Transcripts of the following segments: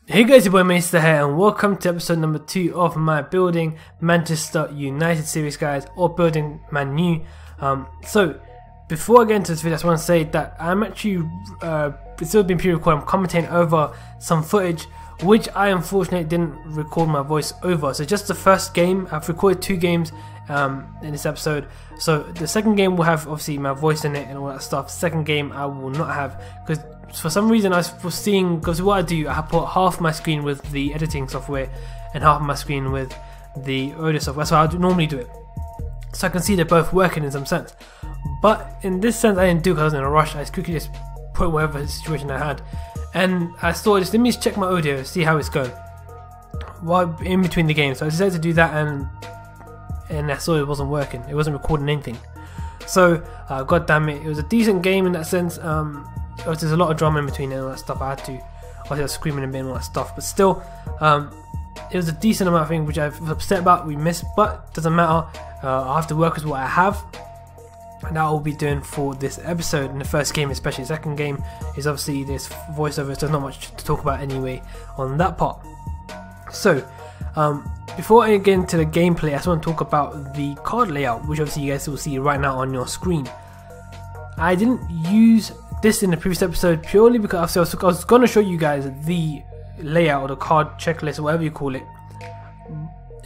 Hey guys, your boy Maister here, and welcome to episode number 2 of my Building Manchester United series, guys, or Building Man U. So before I get into this video, I just want to say that I'm actually it's still been pre-recorded. I'm commentating over some footage which I unfortunately didn't record my voice over. So just the first game, I've recorded 2 games in this episode. So the second game will have obviously my voice in it and all that stuff. Second game I will not have, because for some reason I was seeing, because what I do, I put half my screen with the editing software and half my screen with the audio software. That's how I normally do it, so I can see they're both working in some sense. But in this sense I didn't do it because I was in a rush. I just quickly just put whatever situation I had, and I thought, let me just check my audio, see how it's going while in between the games. So I decided to do that, and I saw it wasn't working. It wasn't recording anything. So god damn it, it was a decent game in that sense. There's a lot of drama in between and all that stuff. I had to, obviously I was screaming a bit and all that stuff, but still it was a decent amount of things which I was upset about we missed, but doesn't matter. I have to work with what I have, and that I will be doing for this episode. In the first game especially. The second game is obviously this voiceover, so there's not much to talk about anyway on that part. So before I get into the gameplay, I just want to talk about the card layout, which obviously you guys will see right now on your screen. I didn't use this in the previous episode purely because I was going to show you guys the layout or the card checklist or whatever you call it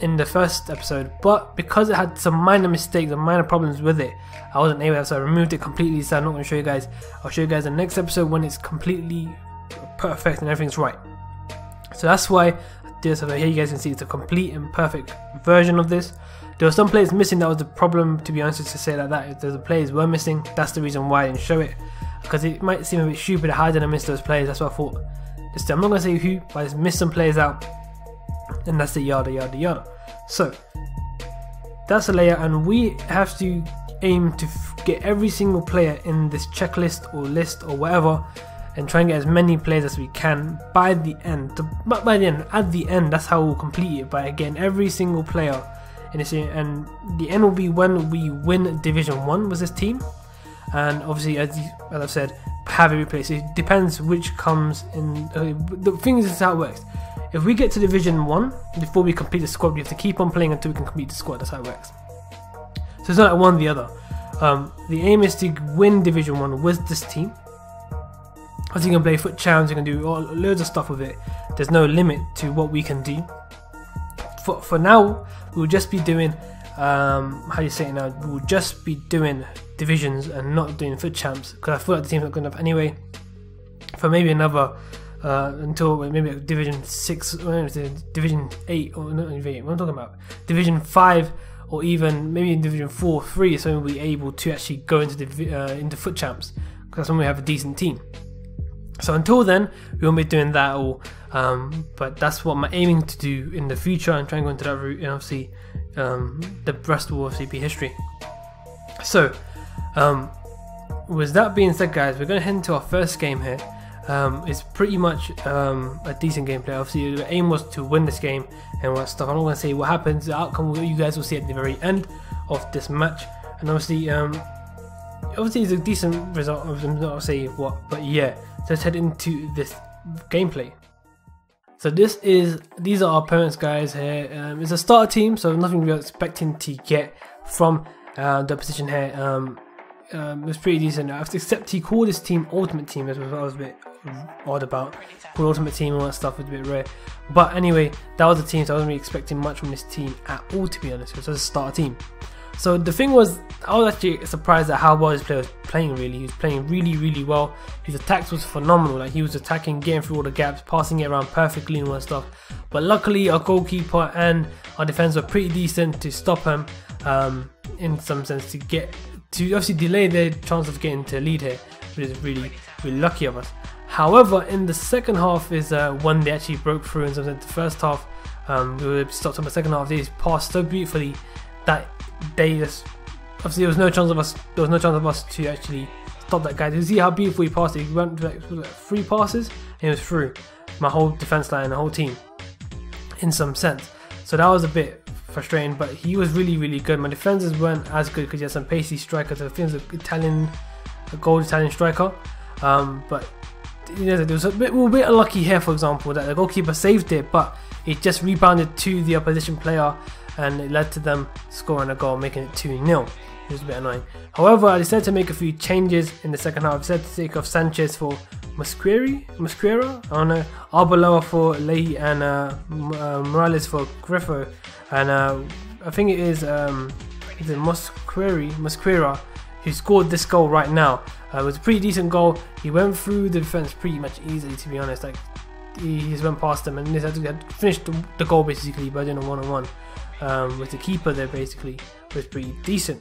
in the first episode, but because it had some minor mistakes and minor problems with it, I wasn't able to, so I removed it completely. So I'm not going to show you guys. I'll show you guys in the next episode when it's completely perfect and everything's right. So that's why this over here, you guys can see it's a complete and perfect version of this. There were some players missing. That was the problem, to be honest, to say like that. If the players were missing, that's the reason why I didn't show it, because it might seem a bit stupid how did I miss those players. That's what I thought. I'm not going to say who, but I just missed some players out, and that's the yada yada yada. So that's the layout, and we have to aim to get every single player in this checklist or list or whatever, and try and get as many players as we can by the end. At the end, that's how we'll complete it, by getting every single player in this year. And the end will be when we win Division 1 with this team, and obviously as I've said, have every player. So it depends which comes in. The thing is, this is how it works. If we get to Division 1 before we complete the squad, we have to keep on playing until we can complete the squad. That's how it works. So it's not like one or the other. The aim is to win Division 1 with this team. As you can play foot challenge, you can do loads of stuff with it. There's no limit to what we can do. For now, we'll just be doing, how do you say it now? We'll just be doing divisions and not doing foot champs, because I feel like the team's not good enough anyway. For maybe another, until maybe Division 6, Division 8, or not Division 8, what am I talking about? Division 5, or even maybe in Division 4, 3, so we'll be able to actually go into foot champs, because that's when we have a decent team. So until then, we won't be doing that all, but that's what I'm aiming to do in the future, and try and go into that route, and obviously the rest will obviously be history. So with that being said, guys, we're going to head into our first game here. It's pretty much a decent gameplay. Obviously the aim was to win this game and all that stuff. I'm not going to say what happens, the outcome you guys will see at the very end of this match, and obviously it's a decent result. I'm not say what, but yeah. So let's head into this gameplay. So these are our opponents, guys. Here it's a starter team, so nothing we're expecting to get from the position here. It was pretty decent, except he called this team Ultimate Team, as I was a bit odd about. Called Ultimate Team and all that stuff was a bit rare. But anyway, that was the team, so I wasn't really expecting much from this team at all, to be honest. It was just a starter team. So the thing was, I was actually surprised at how well this player was playing. Really, he was playing really well. His attacks was phenomenal. Like, he was attacking, getting through all the gaps, passing it around perfectly and all that stuff. But luckily, our goalkeeper and our defense were pretty decent to stop him, in some sense, to obviously delay their chance of getting to lead here, which is really lucky of us. However, in the second half is when they actually broke through. In some sense, the first half we were stopped on the second half. They passed so beautifully that they just, obviously there was no chance of us to actually stop that guy. Did you see how beautiful he passed it? He went like 3 passes and it was through my whole defense line, the whole team, in some sense. So that was a bit frustrating, but he was really good. My defenses weren't as good because he had some pacey strikers. I think it was a gold Italian striker, but there was a bit, we were a bit unlucky here, for example, that the goalkeeper saved it, but it just rebounded to the opposition player, and it led to them scoring a goal, making it 2-0. It was a bit annoying. However, I decided to make a few changes in the second half. I decided to take off Sanchez for Mosquera, I don't know, Arbeloa for Leahy, and Morales for Griffo, and I think it is Mosquera who scored this goal right now. It was a pretty decent goal. He went through the defense pretty much easily, to be honest. Like, he just went past them, and he had finished the goal basically by doing a one-on-one with the keeper there, basically, which was pretty decent.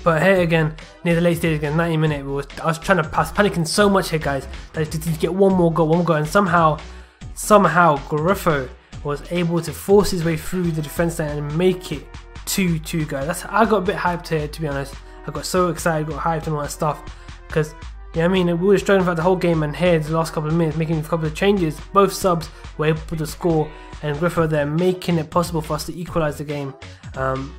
But here again, near the late stage again, 90 minute, I was trying to pass, panicking so much here, guys, that I just need to get one more goal, and somehow Griffo was able to force his way through the defense line and make it 2-2, guys. I got a bit hyped here, to be honest. I got so excited, got hyped and all that stuff, because I mean, we were struggling throughout the whole game, and here the last couple of minutes, making a couple of changes, both subs were able to score, and Griffo there making it possible for us to equalise the game.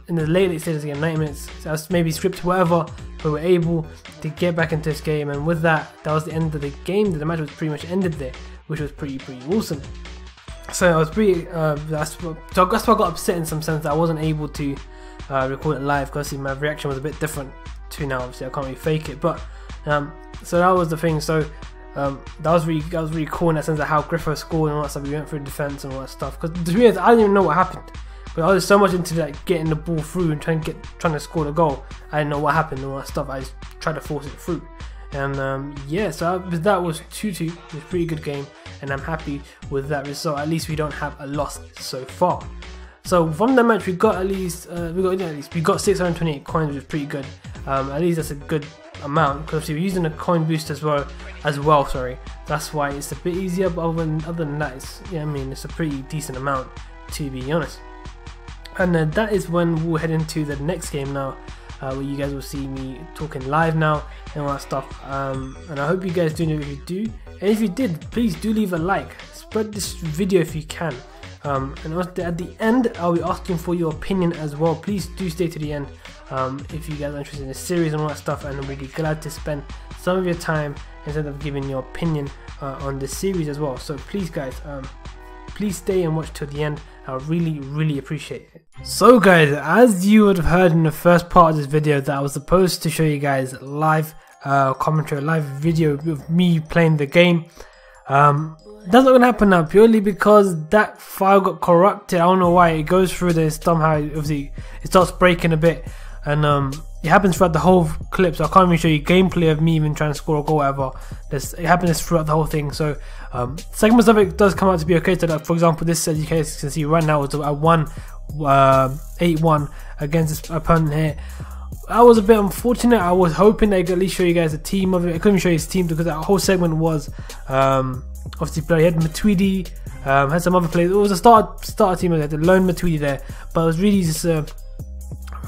In the late stages again, 90 minutes, so was maybe script whatever, but we were able to get back into this game, and with that was the end of the game. The match was pretty much ended there, which was pretty awesome. So I was pretty, that's why I got upset in some sense that I wasn't able to record it live, because my reaction was a bit different to now. Obviously I can't really fake it, but so that was the thing. So that was really cool in that sense of how Griffo scored and all that stuff. We went through defense and all that stuff, because to be honest, I didn't even know what happened, but I was so much into like getting the ball through and trying to score the goal. I didn't know what happened and all that stuff. I just tried to force it through, and yeah, so that was 2-2. It was a pretty good game, and I'm happy with that result. At least we don't have a loss so far. So from the match, we got 628 coins, which is pretty good. At least that's a good amount, because obviously we're using a coin boost as well. Sorry, that's why it's a bit easier. But other than that, it's, I mean, it's a pretty decent amount, to be honest. And that is when we'll head into the next game now, where you guys will see me talking live now and all that stuff. And I hope you guys do know if you do. And if you did, please do leave a like. Spread this video if you can. And at the end, I'll be asking for your opinion as well. Please do stay to the end if you guys are interested in this series and all that stuff, and we'll be glad to spend some of your time instead of giving your opinion on this series as well. So please, guys, please stay and watch till the end. I'll really appreciate it. So guys, as you would have heard in the first part of this video, that I was supposed to show you guys live commentary, live video of me playing the game. That's not gonna happen now, purely because that file got corrupted. I don't know why. It goes through this somehow. Obviously, it starts breaking a bit, and it happens throughout the whole clip. So I can't even show you gameplay of me even trying to score a goal, or whatever. It happens throughout the whole thing. So segments of it does come out to be okay. So that, for example, this, as you guys can see right now, is a 8-1 against this opponent here. I was a bit unfortunate. I was hoping I could at least show you guys a team of it. I couldn't show you his team because that whole segment was obviously play. He had Matuidi, had some other players. It was a starter team. I had the lone Matuidi there, but it was really just I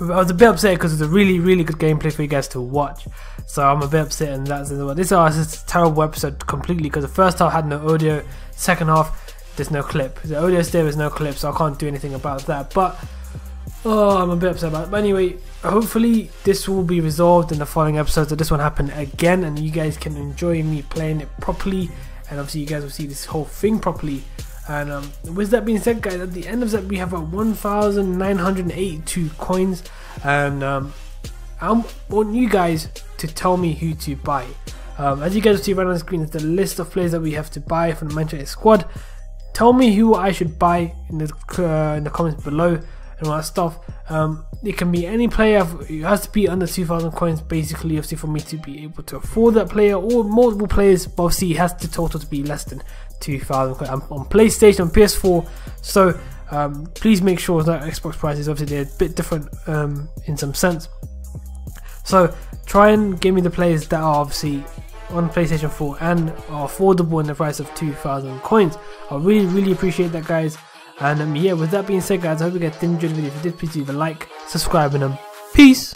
was a bit upset because it was a really good gameplay for you guys to watch. So I'm a bit upset, and that's this is a terrible episode completely, because the first half had no audio, second half there's no clip. The audio there is no clip, so I can't do anything about that. But I'm a bit upset about it. But anyway, hopefully this will be resolved in the following episodes, so this won't happen again, and you guys can enjoy me playing it properly, and obviously you guys will see this whole thing properly. And with that being said, guys, at the end of that we have 1,982 coins, and I want you guys to tell me who to buy. As you guys will see right on the screen is the list of players that we have to buy from the Manchester squad. Tell me who I should buy in the comments below and all that stuff. It can be any player. It has to be under 2,000 coins, basically, obviously, for me to be able to afford that player, or multiple players, but obviously it has to total to be less than 2,000 coins. I'm on PlayStation, on PS4, so please make sure that Xbox prices, obviously they're a bit different in some sense. So try and give me the players that are obviously on PlayStation 4 and are affordable in the price of 2,000 coins. I really appreciate that, guys. And yeah, with that being said, guys, I hope you guys did enjoy the video. If you did, please leave a like, subscribe, and peace.